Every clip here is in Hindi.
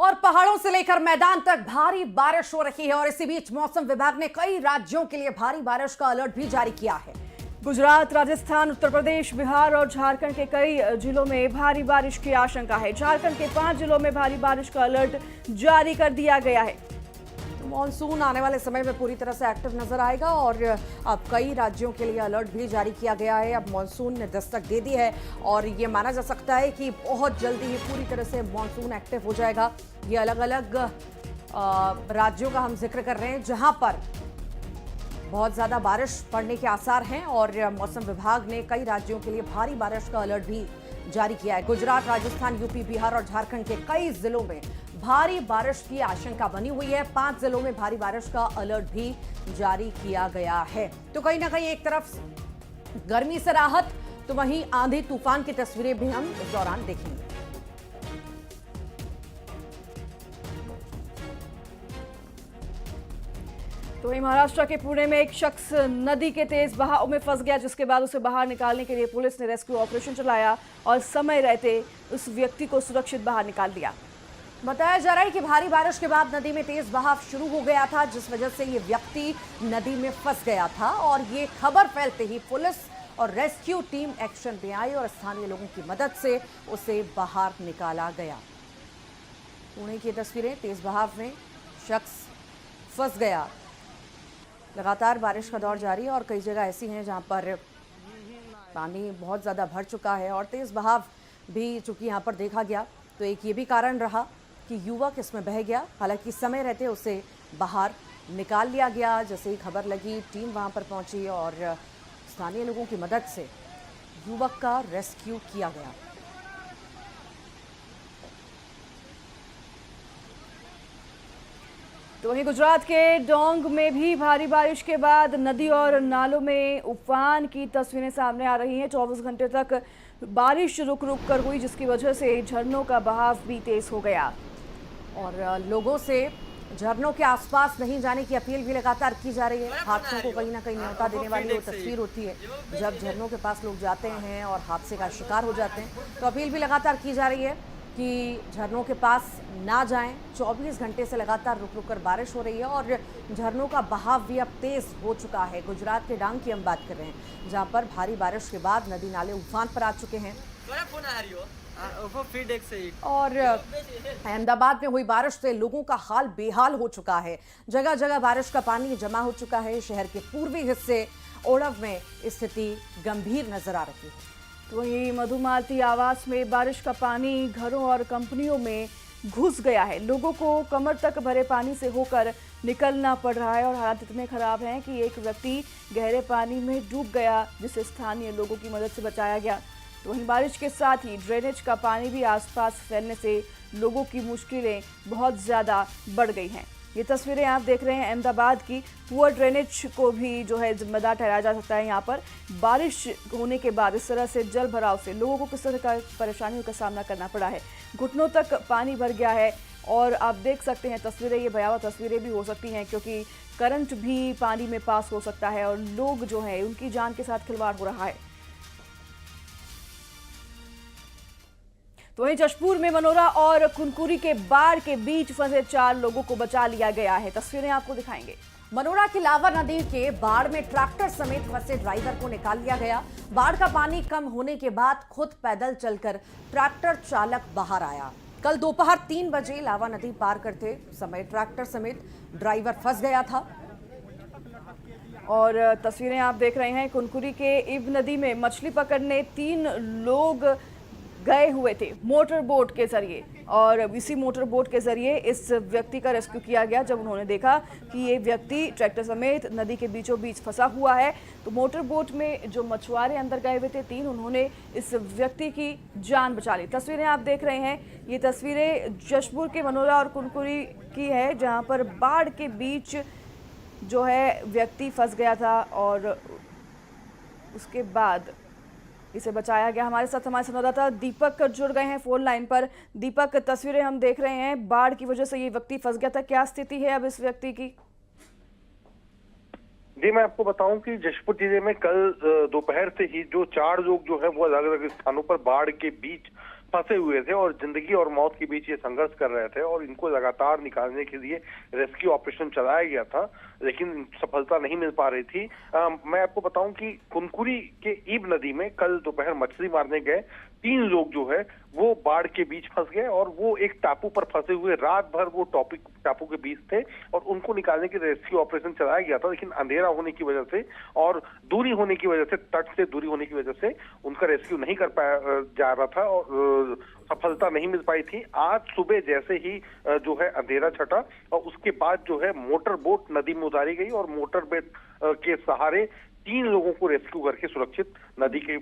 और पहाड़ों से लेकर मैदान तक भारी बारिश हो रही है और इसी बीच मौसम विभाग ने कई राज्यों के लिए भारी बारिश का अलर्ट भी जारी किया है। गुजरात, राजस्थान, उत्तर प्रदेश, बिहार और झारखंड के कई जिलों में भारी बारिश की आशंका है। झारखंड के 5 जिलों में भारी बारिश का अलर्ट जारी कर दिया गया है। तो मानसून आने वाले समय में पूरी तरह से एक्टिव नजर आएगा और अब कई राज्यों के लिए अलर्ट भी जारी किया गया है। अब मानसून ने दस्तक दे दी है और ये माना जा सकता है कि बहुत जल्दी ही पूरी तरह से मानसून एक्टिव हो जाएगा। ये अलग अलग राज्यों का हम जिक्र कर रहे हैं जहां पर बहुत ज्यादा बारिश पड़ने के आसार हैं और मौसम विभाग ने कई राज्यों के लिए भारी बारिश का अलर्ट भी जारी किया है। गुजरात, राजस्थान, यूपी, बिहार और झारखंड के कई जिलों में भारी बारिश की आशंका बनी हुई है। 5 जिलों में भारी बारिश का अलर्ट भी जारी किया गया है। तो कहीं ना कहीं एक तरफ गर्मी से राहत तो वहीं आंधी तूफान की तस्वीरें भी हम इस दौरान देखेंगे। तो वहीं महाराष्ट्र के पुणे में एक शख्स नदी के तेज बहाव में फंस गया, जिसके बाद उसे बाहर निकालने के लिए पुलिस ने रेस्क्यू ऑपरेशन चलाया और समय रहते उस व्यक्ति को सुरक्षित बाहर निकाल दिया। बताया जा रहा है कि भारी बारिश के बाद नदी में तेज बहाव शुरू हो गया था, जिस वजह से ये व्यक्ति नदी में फंस गया था और ये खबर फैलते ही पुलिस और रेस्क्यू टीम एक्शन में आई और स्थानीय लोगों की मदद से उसे बाहर निकाला गया। पुणे की तस्वीरें, तेज बहाव में शख्स फंस गया। लगातार बारिश का दौर जारी है और कई जगह ऐसी हैं जहां पर पानी बहुत ज़्यादा भर चुका है और तेज़ बहाव भी चूंकि यहाँ पर देखा गया तो एक ये भी कारण रहा कि युवक इसमें बह गया। हालांकि समय रहते उसे बाहर निकाल लिया गया। जैसे ही खबर लगी टीम वहां पर पहुंची और स्थानीय लोगों की मदद से युवक का रेस्क्यू किया गया। तो वहीं गुजरात के डोंग में भी भारी बारिश के बाद नदी और नालों में उफान की तस्वीरें सामने आ रही हैं। 24 घंटे तक बारिश रुक रुक कर हुई, जिसकी वजह से झरनों का बहाव भी तेज हो गया और लोगों से झरनों के आसपास नहीं जाने की अपील भी लगातार की जा रही है। हादसों को कहीं ना कहीं न्योता देने वाली वो तस्वीर होती है जब झरनों के पास लोग जाते हैं और हादसे का शिकार हो जाते हैं। तो अपील भी लगातार की जा रही है कि झरनों के पास ना जाएं। 24 घंटे से लगातार रुक रुक कर बारिश हो रही है और झरनों का बहाव भी अब तेज हो चुका है। गुजरात के डांग की हम बात कर रहे हैं जहां पर भारी बारिश के बाद नदी नाले उफान पर आ चुके हैं और अहमदाबाद में हुई बारिश से लोगों का हाल बेहाल हो चुका है। जगह जगह बारिश का पानी जमा हो चुका है। शहर के पूर्वी हिस्से ओढ़व में स्थिति गंभीर नजर आ रही है। तो वहीं मधुमालती आवास में बारिश का पानी घरों और कंपनियों में घुस गया है। लोगों को कमर तक भरे पानी से होकर निकलना पड़ रहा है और हालात इतने खराब हैं कि एक व्यक्ति गहरे पानी में डूब गया, जिसे स्थानीय लोगों की मदद से बचाया गया। तो वहीं बारिश के साथ ही ड्रेनेज का पानी भी आसपास फैलने से लोगों की मुश्किलें बहुत ज़्यादा बढ़ गई हैं। ये तस्वीरें आप देख रहे हैं अहमदाबाद की। पुअर ड्रेनेज को भी जो है जिम्मेदार ठहराया जा सकता है। यहाँ पर बारिश होने के बाद इस तरह से जल भराव से लोगों को किस तरह का परेशानियों का सामना करना पड़ा है। घुटनों तक पानी भर गया है और आप देख सकते हैं तस्वीरें, ये भयावह तस्वीरें भी हो सकती हैं क्योंकि करंट भी पानी में पास हो सकता है और लोग जो है उनकी जान के साथ खिलवाड़ हो रहा है। तो वहीं जशपुर में मनोरा और कुनकुरी के बाढ़ के बीच फंसे 4 लोगों को बचा लिया गया है। तस्वीरें आपको दिखाएंगे। मनोरा की लावा नदी के बाढ़ में ट्रैक्टर समेत फंसे ड्राइवर को निकाल लिया गया। बाढ़ का पानी कम होने के बाद खुद पैदल चलकर ट्रैक्टर चालक बाहर आया। कल दोपहर 3 बजे लावा नदी पार करते समय ट्रैक्टर समेत ड्राइवर फंस गया था। और तस्वीरें आप देख रहे हैं कुनकुरी के इब नदी में मछली पकड़ने 3 लोग गए हुए थे मोटर बोट के जरिए और इसी मोटर बोट के जरिए इस व्यक्ति का रेस्क्यू किया गया। जब उन्होंने देखा कि ये व्यक्ति ट्रैक्टर समेत नदी के बीचों बीच फंसा हुआ है तो मोटर बोट में जो मछुआरे अंदर गए हुए थे 3, उन्होंने इस व्यक्ति की जान बचा ली। तस्वीरें आप देख रहे हैं, ये तस्वीरें जशपुर के मनोरा और कुनकुरी की है जहाँ पर बाढ़ के बीच जो है व्यक्ति फंस गया था और उसके बाद इसे बचाया गया। हमारे साथ हमारे संवाददाता दीपक जुड़ गए हैं फोन लाइन पर। दीपक, तस्वीरें हम देख रहे हैं, बाढ़ की वजह से ये व्यक्ति फंस गया था, क्या स्थिति है अब इस व्यक्ति की? जी, मैं आपको बताऊं कि जशपुर जिले में कल दोपहर से ही जो 4 लोग जो है वो अलग अलग स्थानों पर बाढ़ के बीच फंसे हुए थे और जिंदगी और मौत के बीच ये संघर्ष कर रहे थे और इनको लगातार निकालने के लिए रेस्क्यू ऑपरेशन चलाया गया था, लेकिन सफलता नहीं मिल पा रही थी। मैं आपको बताऊं कि कुनकुरी के ईब नदी में कल दोपहर मछली मारने गए 3 लोग जो है वो बाढ़ के बीच फंस गए और वो एक टापू पर फंसे हुए रात भर वो टापू के बीच थे और उनको निकालने के रेस्क्यू ऑपरेशन चलाया गया था, लेकिन अंधेरा होने की वजह से और दूरी होने की वजह से, तट से दूरी होने की वजह से उनका रेस्क्यू नहीं कर पाया जा रहा था और सफलता नहीं मिल पाई थी। आज सुबह जैसे ही जो है अंधेरा छटा और उसके बाद जो है मोटर बोट नदी में उतारी गई और मोटर बोट के सहारे 3 लोगों को रेस्क्यू करके सुरक्षित नदी के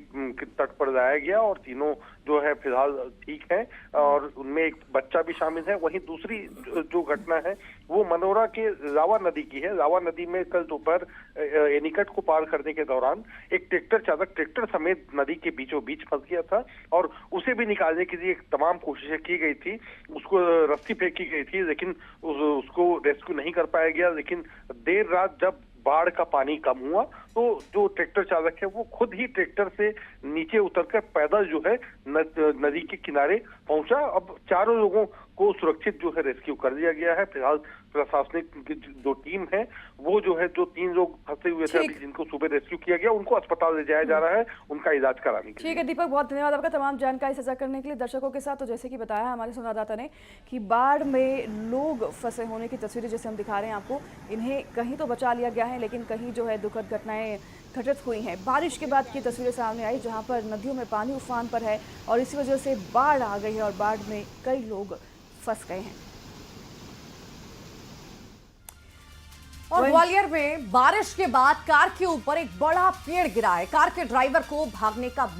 तट पर लाया गया और तीनों जो है फिलहाल ठीक हैं और उनमें एक बच्चा भी शामिल है। वहीं दूसरी जो घटना है वो मनोरा के लावा नदी की है। लावा नदी में कल दोपहर एनीकट को पार करने के दौरान एक ट्रैक्टर चालक ट्रैक्टर समेत नदी के बीचों बीच फंस गया था और उसे भी निकालने के लिए तमाम कोशिशें की गई थी। उसको रस्सी फेंकी गई थी लेकिन उसको रेस्क्यू नहीं कर पाया गया। लेकिन देर रात जब बाढ़ का पानी कम हुआ तो जो ट्रैक्टर चालक है वो खुद ही ट्रैक्टर से नीचे उतरकर पैदल जो है नदी के किनारे पहुंचा। अब चारों लोगों को सुरक्षित जो है रेस्क्यू कर दिया गया है। फिलहाल प्रशासनिक जो टीम है वो जो है जो 3 लोग फंसे हुए थे अभी जिनको सुबह रेस्क्यू किया गया उनको अस्पताल ले जाया जा रहा है उनका इलाज कराने के लिए। ठीक है दीपक, बहुत धन्यवाद आपका तमाम जानकारी साझा करने के लिए दर्शकों के साथ। तो जैसे कि बताया हमारे संवाददाता ने कि बाढ़ में लोग फंसे होने की तस्वीरें जैसे हम दिखा रहे हैं आपको, इन्हें कहीं तो बचा लिया गया है लेकिन कहीं जो है दुखद घटनाएं घटित हुई हैं। बारिश के बाद की तस्वीरें सामने आई जहां पर नदियों में पानी उफान पर है और इसी वजह से बाढ़ आ गई है और बाढ़ में कई लोग फंस गए हैं। और ग्वालियर में बारिश के बाद कार के ऊपर एक बड़ा पेड़ गिरा है। कार के ड्राइवर को भागने का